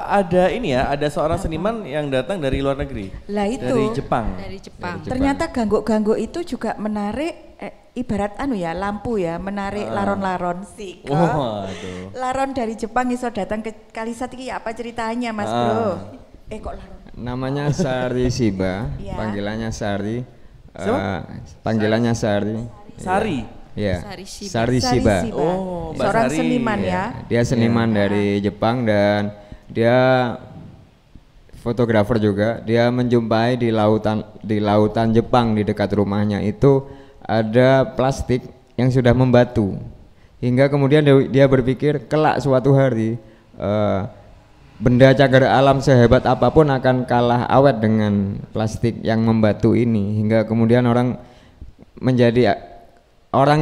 ada ini ya, ada seorang seniman yang datang dari luar negeri. Lah itu. Dari Jepang. Dari Jepang. Ternyata ganggu-ganggu itu juga menarik ibarat ya lampu ya, menarik laron-laron sih. Laron dari Jepang iso datang ke Kalisat iki apa ceritanya Mas Bro? Kok laron? Namanya Sari Shiba, panggilannya Sari. Panggilannya Sari. Sari. Ya. Sari Shiba. Oh, seorang seniman ya. Dia seniman dari Jepang dan dia fotografer juga. Dia menjumpai di lautan Jepang di dekat rumahnya itu ada plastik yang sudah membatu. Hingga kemudian dia berpikir kelak suatu hari benda cagar alam sehebat apapun akan kalah awet dengan plastik yang membatu ini, hingga kemudian orang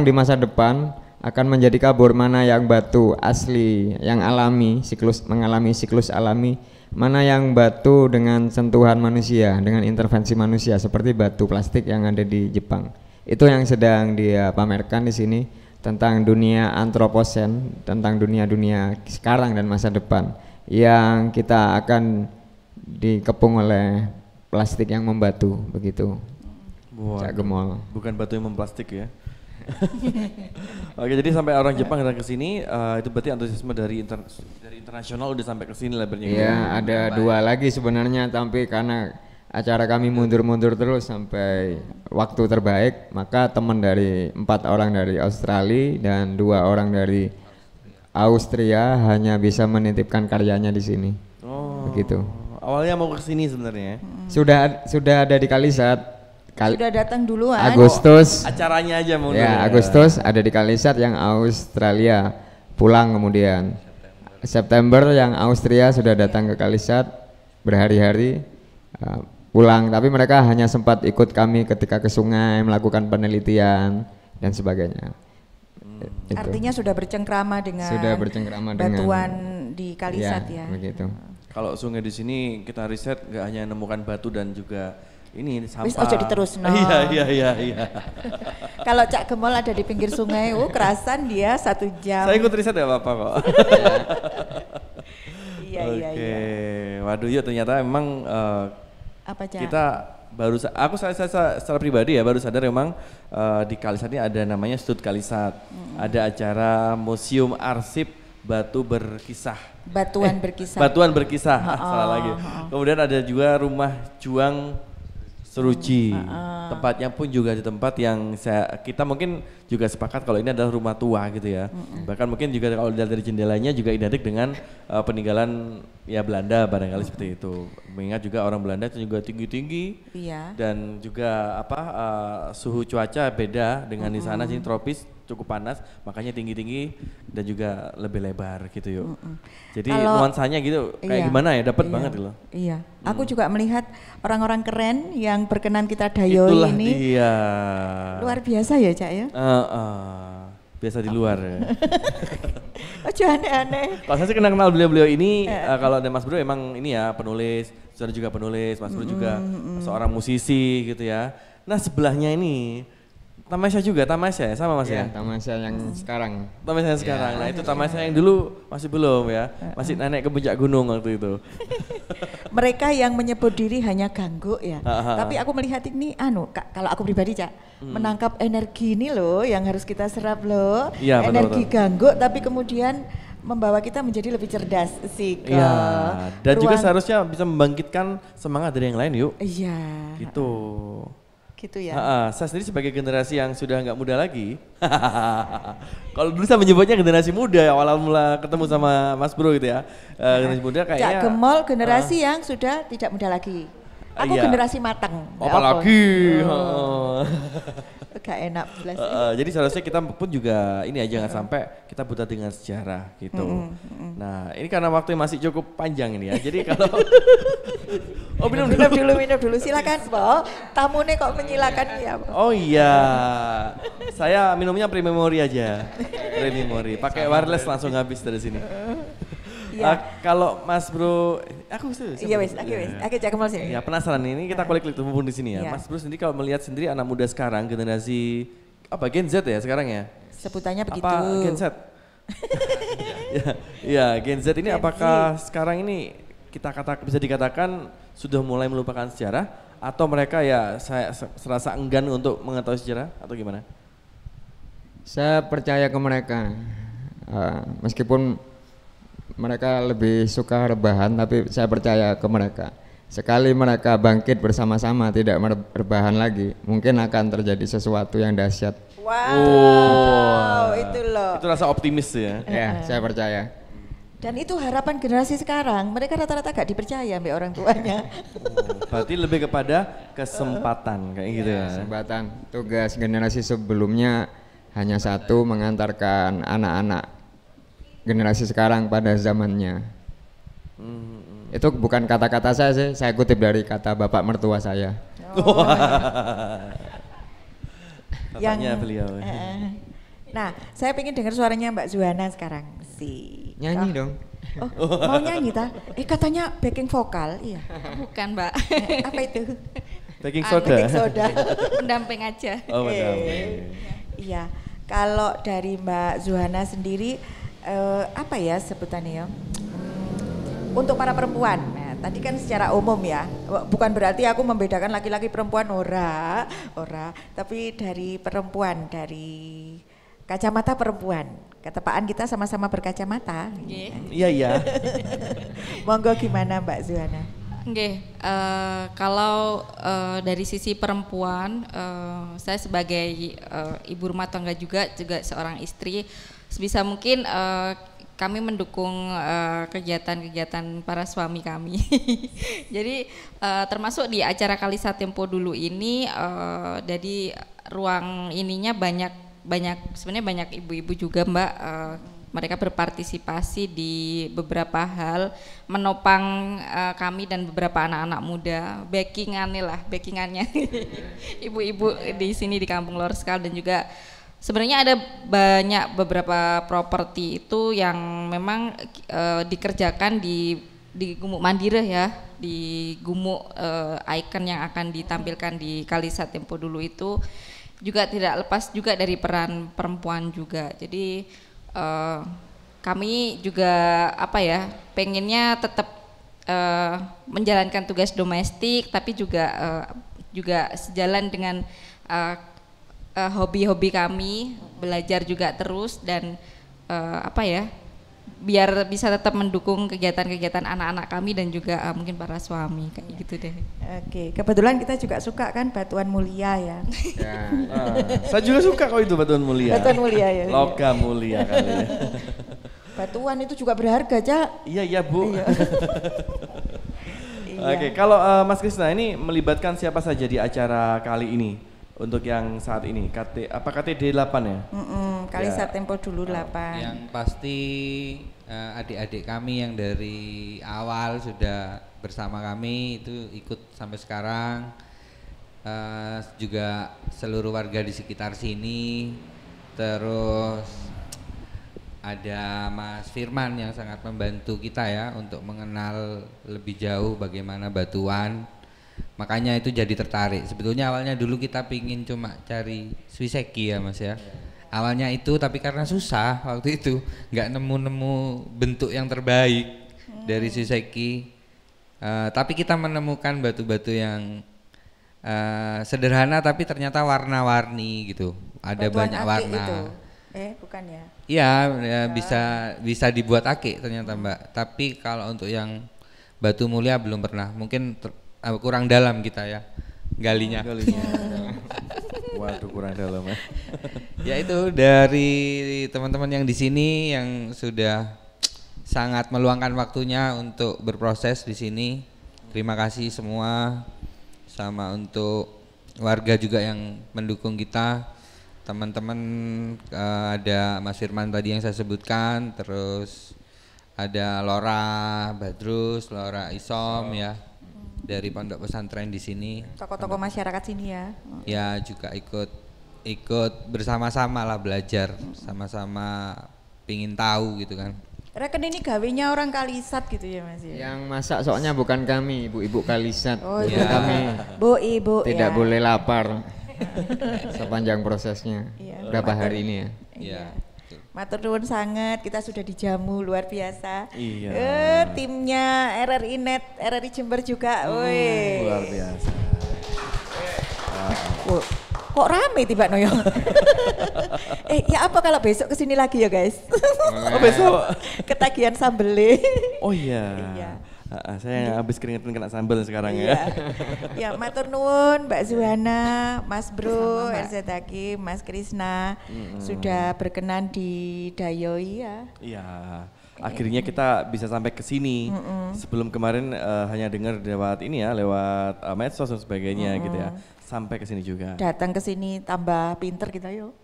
di masa depan akan menjadi kabur mana yang batu asli yang alami mengalami siklus alami, mana yang batu dengan sentuhan manusia, dengan intervensi manusia seperti batu plastik yang ada di Jepang. Itu yang sedang dia pamerkan di sini tentang dunia antroposen, tentang dunia sekarang dan masa depan yang kita akan dikepung oleh plastik yang membatu begitu. Cak Gemol. Bukan batu yang memplastik ya. Oke, jadi sampai orang Jepang datang ke sini itu berarti antusiasme dari internasional udah sampai ke sini lebarnya. Iya, ada dua lagi sebenarnya, tapi karena acara kami mundur-mundur terus sampai waktu terbaik, maka teman dari 4 orang dari Australia dan 2 orang dari Austria hanya bisa menitipkan karyanya di sini. Begitu. Awalnya mau ke sini sebenarnya. Sudah ada di Kalisat. Sudah datang duluan. Agustus. Acaranya aja mundur. Ya, Agustus ada di Kalisat yang Australia, pulang kemudian. September yang Austria sudah datang ke Kalisat berhari-hari, pulang. Tapi mereka hanya sempat ikut kami ketika ke sungai melakukan penelitian dan sebagainya. Artinya sudah bercengkrama dengan batuan di Kalisat ya. Begitu. Kalau sungai di sini kita riset nggak hanya nemukan batu dan juga ini sampah. Wis ojo diterusno. Iya. Kalau Cak Gemol ada di pinggir sungai, kerasan dia 1 jam. Saya ikut riset ya Bapak kok. Iya. Oke, waduh ya ternyata memang apa Cak? kita saya secara pribadi ya baru sadar memang di Kalisat ini ada namanya Stud Kalisat. Ada acara Museum Arsip Batu Berkisah. Batuan Berkisah. Batuan Berkisah, salah lagi. Kemudian ada juga Rumah Juang Seruji. Tempatnya pun juga di tempat yang kita mungkin juga sepakat kalau ini adalah rumah tua gitu ya. Bahkan mungkin juga kalau dilihat dari jendelanya juga identik dengan peninggalan ya Belanda barangkali seperti itu. Mengingat juga orang Belanda itu juga tinggi-tinggi. Iya. Dan juga suhu cuaca beda dengan di sana sini tropis, cukup panas, makanya tinggi-tinggi dan juga lebih lebar gitu yuk. Jadi nuansanya gitu kayak gimana ya, dapat banget loh. Iya, aku juga melihat orang-orang keren yang berkenan kita dayoi Itulah ini. dia. Luar biasa ya Cak ya. Biasa di luar ya. Ojo aneh-aneh. Kalau saya sih kenal beliau-beliau ini, kalau ada Mas Bro emang ini ya penulis, saudara juga penulis, Mas Bro juga seorang musisi gitu ya. Nah sebelahnya ini Tamasya juga, Tamasya ya sama Mas ya? Tamasya yang sekarang. Tamasya yang sekarang, nah itu Tamasya yang dulu masih belum ya, masih naik ke puncak gunung waktu itu. Mereka yang menyebut diri hanya gangguk ya, tapi aku melihat ini kalau aku pribadi Cak, menangkap energi ini loh yang harus kita serap loh, ya, energi betul. gangguk tapi kemudian membawa kita menjadi lebih cerdas sih. Iya, dan juga seharusnya bisa membangkitkan semangat dari yang lain yuk. Iya. Gitu ya. Saya sendiri sebagai generasi yang sudah nggak muda lagi, kalau dulu saya menyebutnya generasi muda ya, awal mula ketemu sama Mas Bro gitu ya, generasi muda kayaknya. Cak Gemol generasi yang sudah tidak muda lagi. Aku generasi matang. Apalagi. Gak enak. Jadi seharusnya kita pun juga ini aja jangan sampai kita buta dengan sejarah gitu. Nah ini karena waktu masih cukup panjang ini ya. Jadi kalau minum dulu silakan Bo. Tamunya kok menyilakan ya. Oh iya, saya minumnya pre-memory aja. Pre-memory, pakai wireless langsung habis dari sini. Kalau Mas Bro, aku Cak Gemol sini. Ya penasaran ini kita kulik-kulik mumpung di sini ya. Mas Bro sendiri kalau melihat sendiri anak muda sekarang generasi Gen Z ya sekarang ya? Sebutannya begitu. Apa Gen Z? Ya Gen Z ini apakah sekarang ini bisa dikatakan sudah mulai melupakan sejarah atau mereka ya saya serasa enggan untuk mengetahui sejarah atau gimana? Saya percaya ke mereka, meskipun mereka lebih suka rebahan, tapi saya percaya ke mereka. Sekali mereka bangkit bersama-sama, tidak rebahan lagi, mungkin akan terjadi sesuatu yang dahsyat. Wow, itu loh. Itu rasa optimis ya. Ya, saya percaya. Dan itu harapan generasi sekarang, mereka rata-rata gak dipercaya sampai orang tuanya. Berarti lebih kepada kesempatan kayak gitu ya. Kesempatan. Tugas generasi sebelumnya hanya satu, mengantarkan anak-anak generasi sekarang pada zamannya. Itu bukan kata-kata saya sih, saya kutip dari kata bapak mertua saya. Katanya beliau. Nah, saya pengen dengar suaranya Mbak Zuhana sekarang sih. Nyanyi dong. Mau nyanyi ta? Katanya backing vokal, iya. Bukan Mbak. Apa itu? Baking soda. Baking soda. Pendamping aja. Oh pendamping. Iya, kalau dari Mbak Zuhana sendiri apa ya sebutannya ya? Untuk para perempuan, nah, tadi kan secara umum ya, bukan berarti aku membedakan laki-laki perempuan ora, tapi dari perempuan, dari kacamata perempuan, ketepaan kita sama-sama berkacamata. Iya. Monggo gimana Mbak Zuhana? Kalau dari sisi perempuan, saya sebagai ibu rumah tangga juga seorang istri, sebisa mungkin kami mendukung kegiatan-kegiatan para suami kami. Jadi termasuk di acara Kalisa Tempo dulu ini, jadi ruang ininya sebenarnya banyak ibu-ibu juga Mbak. Mereka berpartisipasi di beberapa hal, menopang kami dan beberapa anak-anak muda, backingannya ibu-ibu di sini di Kampung Lorskal. Dan juga sebenarnya ada beberapa properti itu yang memang dikerjakan di Gumuk Mandireh ya, di Gumuk ikon yang akan ditampilkan di Kalisa Tempo dulu itu juga tidak lepas juga dari peran perempuan juga. Jadi kami juga pengennya tetap menjalankan tugas domestik, tapi juga sejalan dengan hobi-hobi kami, belajar juga terus dan biar bisa tetap mendukung kegiatan-kegiatan anak-anak kami dan juga mungkin para suami kayak gitu deh. Oke, kebetulan kita juga suka kan batuan mulia ya. Saya juga suka kok itu batuan mulia. Batuan mulia ya. Logam mulia kali ya. Batuan itu juga berharga, Cak. Iya Bu. Iya. Oke, kalau Mas Krisna ini melibatkan siapa saja di acara kali ini? Untuk yang saat ini, KTD 8 ya? Kalisat Tempo Dulu 8. Yang pasti adik-adik kami yang dari awal sudah bersama kami itu ikut sampai sekarang. Juga seluruh warga di sekitar sini. Terus ada Mas Firman yang sangat membantu kita ya untuk mengenal lebih jauh bagaimana batuan. Makanya itu jadi tertarik. Sebetulnya awalnya dulu kita pingin cuma cari Swiseki ya Mas ya. Awalnya itu tapi karena susah waktu itu nggak nemu-nemu bentuk yang terbaik dari Swiseki. Tapi kita menemukan batu-batu yang sederhana tapi ternyata warna-warni gitu. Ada Batuan banyak akik warna. itu. Bukan ya? Iya, ya, bisa dibuat akik ternyata Mbak. Tapi kalau untuk yang batu mulia belum pernah. Mungkin kurang dalam kita ya galinya. Waduh, kurang dalam ya. Ya itu dari teman-teman yang di sini yang sudah sangat meluangkan waktunya untuk berproses di sini. Terima kasih semua, sama untuk warga juga yang mendukung kita. Teman-teman ada Mas Firman tadi yang saya sebutkan, terus ada Lora Badrus, Lora Isom ya. Dari pondok pesantren di sini, tokoh-tokoh masyarakat sini ya. Ya juga ikut bersama-sama lah belajar, sama-sama pingin tahu gitu kan. Reken ini gawenya orang Kalisat gitu ya Mas ya. Yang masak soalnya bukan kami, ibu-ibu Kalisat. Oh iya. Kami ibu tidak ya. boleh lapar sepanjang prosesnya. Iya. Berapa hari ini ya? Iya. Matur nuwun sangat, kita sudah dijamu luar biasa. Iya. Timnya RRI Net, RRI Jember juga. Luar biasa. Kok rame tiba Noyo? Ya apa kalau besok kesini lagi ya guys? Besok ketagihan sambelnya. Oh iya. Iya. Saya habis keringetan kena sambal sekarang ya. Ya matur nuwun Mbak Zuhana, Mas Bro, RZ Hakim, Mas Krisna sudah berkenan di Dayoi ya. Iya. Akhirnya kita bisa sampai ke sini. Sebelum kemarin hanya dengar lewat ini ya, lewat medsos dan sebagainya gitu ya. Sampai ke sini juga. Datang ke sini tambah pinter kita yo.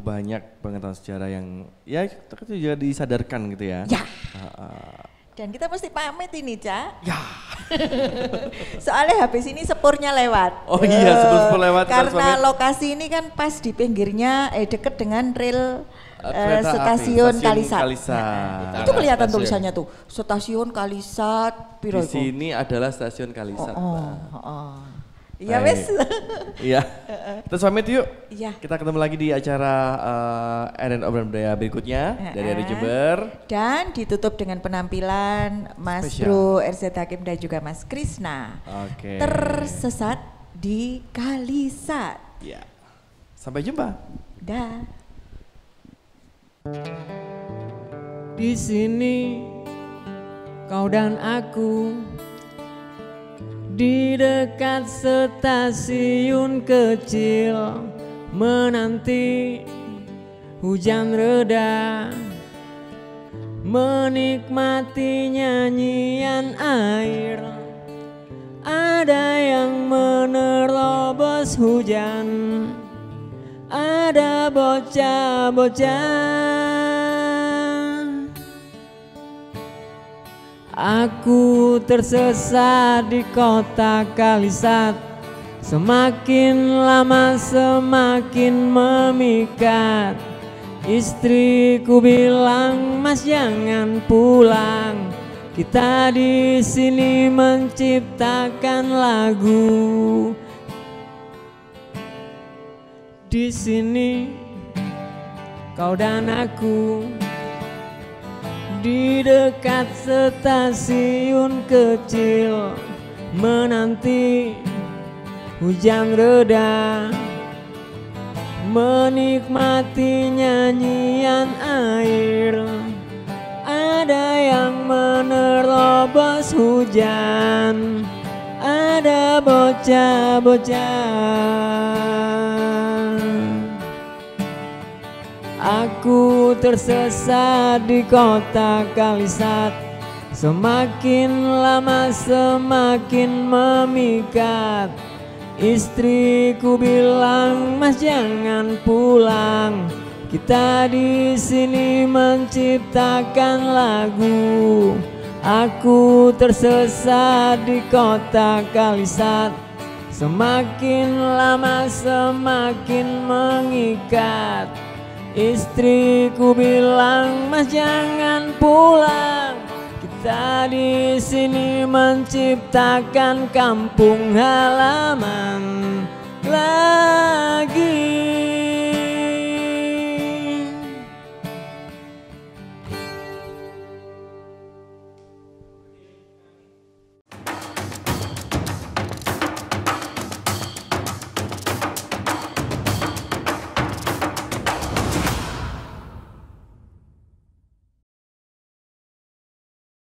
Banyak pengetahuan sejarah yang ya juga disadarkan gitu ya. Ya. Dan kita mesti pamit ini, Cak. Ya. Soalnya habis ini sepurnya lewat. Oh iya, sepur lewat. Karena lokasi ini kan pas di pinggirnya deket dengan rel stasiun Kalisat. Nah, itu kelihatan tulisannya tuh, stasiun Kalisat. Di sini adalah stasiun Kalisat. Iya wes. Iya. Kita pamit yuk. Iya. Kita ketemu lagi di acara RN Obrolan Budaya berikutnya dari RRI Jember. Dan ditutup dengan penampilan Mas Bro RZ Hakim dan juga Mas Krisna. Oke. Tersesat di Kalisat. Ya. Sampai jumpa. Dah. Di sini kau dan aku di dekat stasiun kecil menanti hujan reda, menikmati nyanyian air. Ada yang menerobos hujan, ada bocah-bocah. Aku tersesat di kota Kalisat, semakin lama semakin memikat. Istriku bilang, Mas jangan pulang, kita di sini menciptakan lagu. Di sini kau dan aku di dekat stasiun kecil menanti hujan reda, menikmati nyanyian air. menerobos hujan. Ada bocah-bocah. Aku tersesat di kota Kalisat. Semakin lama semakin memikat. Istriku bilang, Mas jangan pulang. Kita di sini menciptakan lagu. Aku tersesat di kota Kalisat. Semakin lama semakin mengikat. Istriku bilang, Mas jangan pulang. Kita di sini menciptakan kampung halaman lagi.